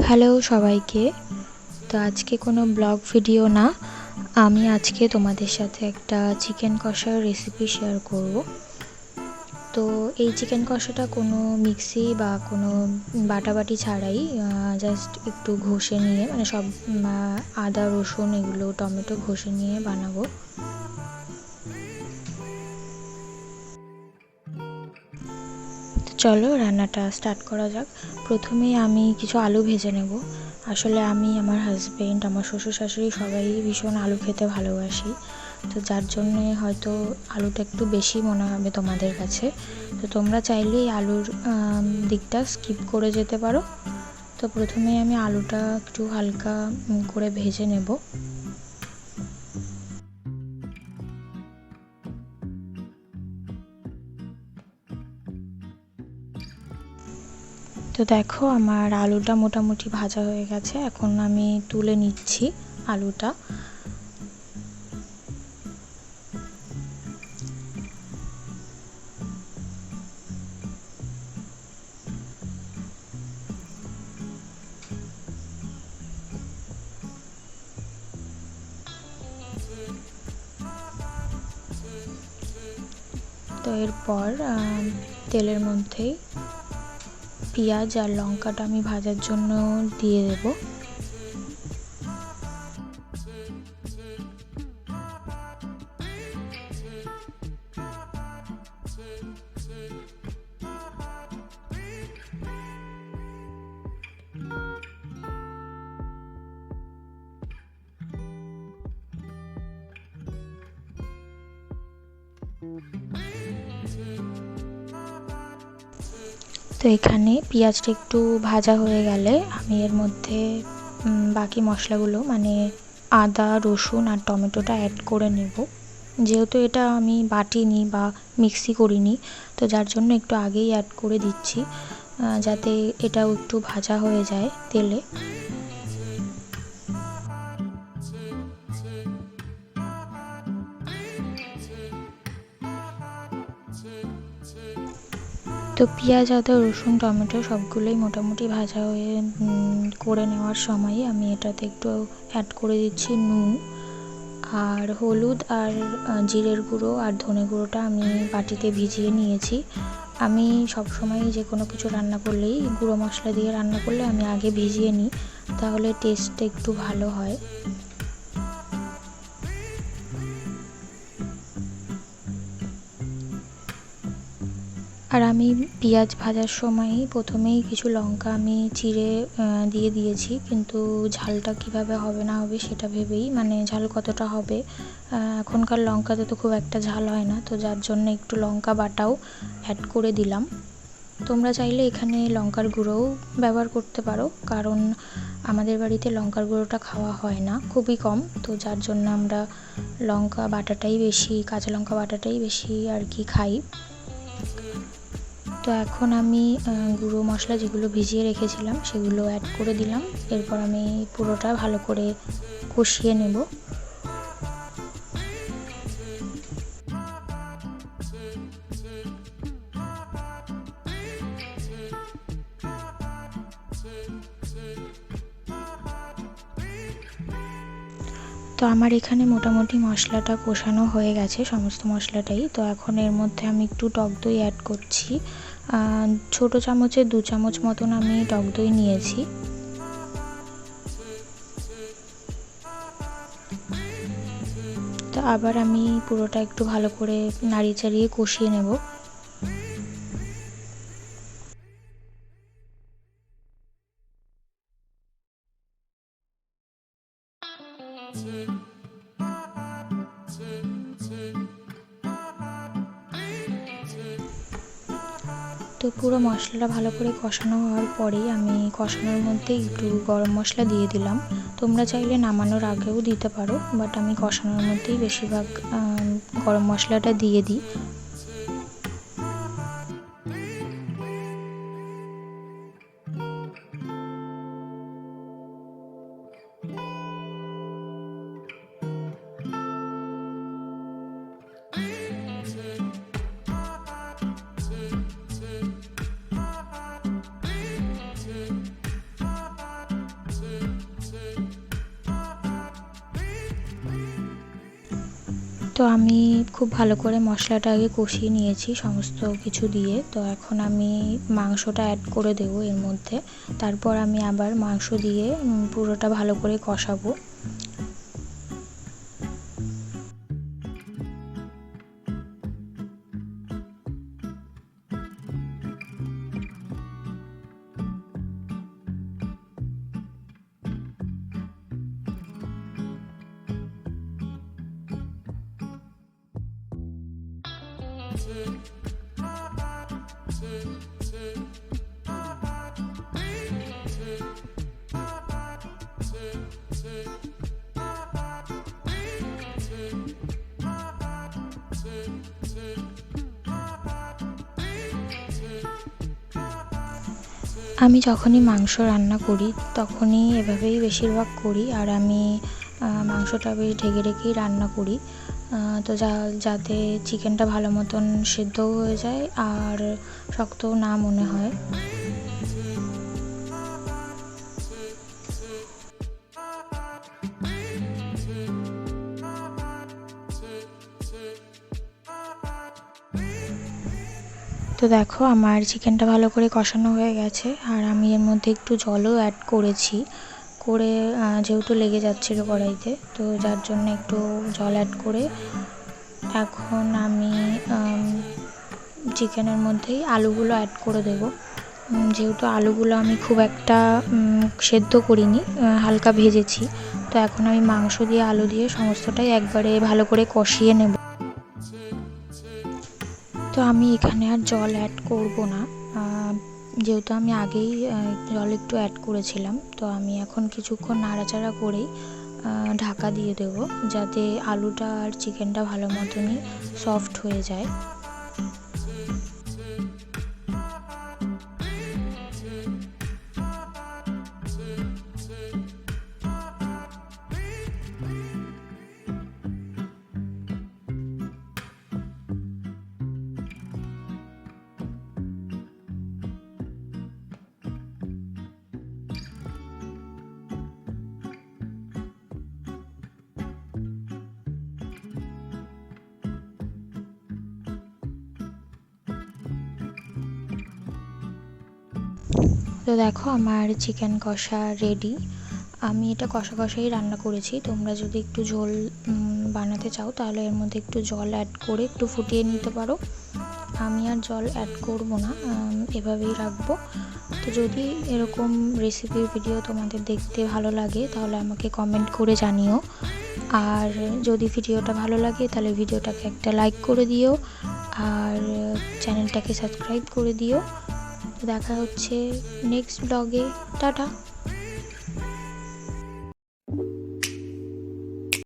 Hello সবাইকে। তো আজকে কোনো ব্লগ ভিডিও না, আমি আজকে তোমাদের সাথে একটা চিকেন কষার রেসিপি শেয়ার করব। তো এই চিকেন কষাটা কোনো মিক্সি বা কোনো বাটাবাটি ছাড়াই জাস্ট একটু ঘষে নিয়ে, মানে সব আদা রসুন এগুলো টমেটো ঘষে নিয়ে বানাবো। চলো রান্নাটা স্টার্ট করা যাক। প্রথমেই আমি কিছু আলু ভেজে নেব। আসলে আমি, আমার হাজবেন্ড, আমার শ্বশুর শাশুড়ি সবাই ভীষণ আলু খেতে ভালোবাসি, তো যার জন্যে হয়তো আলুটা একটু বেশি মনে হবে তোমাদের কাছে। তো তোমরা চাইলেই আলুর দিকটা স্কিপ করে যেতে পারো। তো প্রথমেই আমি আলুটা একটু হালকা করে ভেজে নেব। তো দেখো আমার আলুটা মোটামুটি ভাজা হয়ে গেছে, এখন আমি তুলে নিচ্ছি আলুটা। তো এরপর তেলের মধ্যেই পেঁয়াজ আর লঙ্কাটা আমি ভাজার জন্য দিয়ে দেব। তো এখানে পেঁয়াজটা একটু ভাজা হয়ে গেলে আমি এর মধ্যে বাকি মশলাগুলো, মানে আদা রসুন আর টমেটোটা অ্যাড করে নেব। যেহেতু এটা আমি বাটিনি বা মিক্সি করিনি, তো যার জন্য একটু আগেই অ্যাড করে দিচ্ছি, যাতে এটাও একটু ভাজা হয়ে যায় তেলে। তো পেঁয়াজ আদা রসুন টমেটো সবগুলোই মোটামুটি ভাজা হয়ে করে নেওয়ার সময় আমি এটাতে একটু অ্যাড করে দিচ্ছি নুন আর হলুদ আর জিরের গুঁড়ো আর ধনে গুঁড়োটা আমি বাটিতে ভিজিয়ে নিয়েছি। আমি সবসময় যে কোনো কিছু রান্না করলেই গুঁড়ো মশলা দিয়ে রান্না করলে আমি আগে ভিজিয়ে নিই, তাহলে টেস্টটা একটু ভালো হয়। আর আমি পেঁয়াজ ভাজার সময় প্রথমেই কিছু লঙ্কা আমি চিড়ে দিয়ে দিয়েছি, কিন্তু ঝালটা কিভাবে হবে না হবে সেটা ভেবেই, মানে ঝাল কতটা হবে, এখনকার লঙ্কাতে তো খুব একটা ঝাল হয় না, তো যার জন্য একটু লঙ্কা বাটাও অ্যাড করে দিলাম। তোমরা চাইলে এখানে লঙ্কার গুঁড়োও ব্যবহার করতে পারো, কারণ আমাদের বাড়িতে লঙ্কার গুঁড়োটা খাওয়া হয় না, খুবই কম, তো যার জন্য আমরা লঙ্কা বাটাটাই বেশি, কাঁচা লঙ্কা বাটাটাই বেশি আর কি খাই। তো এখন আমি গুঁড়ো মশলা যেগুলো ভিজিয়ে রেখেছিলাম সেগুলো অ্যাড করে দিলাম। এরপর আমি পুরোটা ভালো করে কষিয়ে নেব। তো আমার এখানে মোটামুটি মশলাটা কষানো হয়ে গেছে, সমস্ত মশলাটাই। তো এখন এর মধ্যে আমি একটু টক দই অ্যাড করছি। ছোট চামচে 2 চামচ মতন আমি টক দই নিয়েছি। তো আবার আমি পুরোটা একটু ভালো করে নাড়িয়ে চাড়িয়ে কষিয়ে নেব। তো পুরো মশলাটা ভালো করে কষানো হওয়ার পরেই আমি কষানোর মধ্যে একটু গরম মশলা দিয়ে দিলাম। তোমরা চাইলে নামানোর আগেও দিতে পারো, বাট আমি কষানোর মধ্যেই বেশিরভাগ গরম মশলাটা দিয়ে দিই। তো আমি খুব ভালো করে মশলাটা আগে কষিয়ে নিয়েছি সমস্ত কিছু দিয়ে। তো এখন আমি মাংসটা অ্যাড করে দেবো এর মধ্যে। তারপর আমি আবার মাংস দিয়ে পুরোটা ভালো করে কষাবো। আমি যখনই মাংস রান্না করি তখনই এভাবেই বেশিরভাগ করি। আর আমি মাংসটা বেশ ঢেকে ঢেকেই রান্না করি, তো যাতে চিকেনটা ভালো মতন সেদ্ধও হয়ে যায় আর শক্তও না মনে হয়। তো দেখো আমার চিকেনটা ভালো করে কষানো হয়ে গেছে, আর আমি এর মধ্যে একটু জলও অ্যাড করেছি, যেহেতু লেগে যাচ্ছিলো কড়াইতে, তো যার জন্য একটু জল অ্যাড করে এখন আমি চিকেনের মধ্যেই আলুগুলো অ্যাড করে দেব। যেহেতু আলুগুলো আমি খুব একটা সেদ্ধ করিনি, হালকা ভেজেছি, তো এখন আমি মাংস দিয়ে আলু দিয়ে সমস্তটাই একবারে ভালো করে কষিয়ে নেব। তো আমি এখানে আর জল অ্যাড করব না, যেহেতু আমি আগেই জল একটু অ্যাড করেছিলাম। তো আমি এখন কিছুক্ষণ নাড়াচাড়া করেই ঢাকা দিয়ে দেব, যাতে আলুটা আর চিকেনটা ভালো মতনই সফট হয়ে যায়। তো দেখো আমার চিকেন কষা রেডি। আমি এটা কষা কষাই রান্না করেছি। তোমরা যদি একটু ঝোল বানাতে চাও তাহলে এর মধ্যে একটু জল অ্যাড করে একটু ফুটিয়ে নিতে পারো। আমি আর জল অ্যাড করব না, এভাবেই রাখবো। তো যদি এরকম রেসিপির ভিডিও তোমাদের দেখতে ভালো লাগে তাহলে আমাকে কমেন্ট করে জানিও। আর যদি ভিডিওটা ভালো লাগে তাহলে ভিডিওটাকে একটা লাইক করে দিও, আর চ্যানেলটাকে সাবস্ক্রাইব করে দিও। দেখা হচ্ছে নেক্সট ব্লগে। টাটা।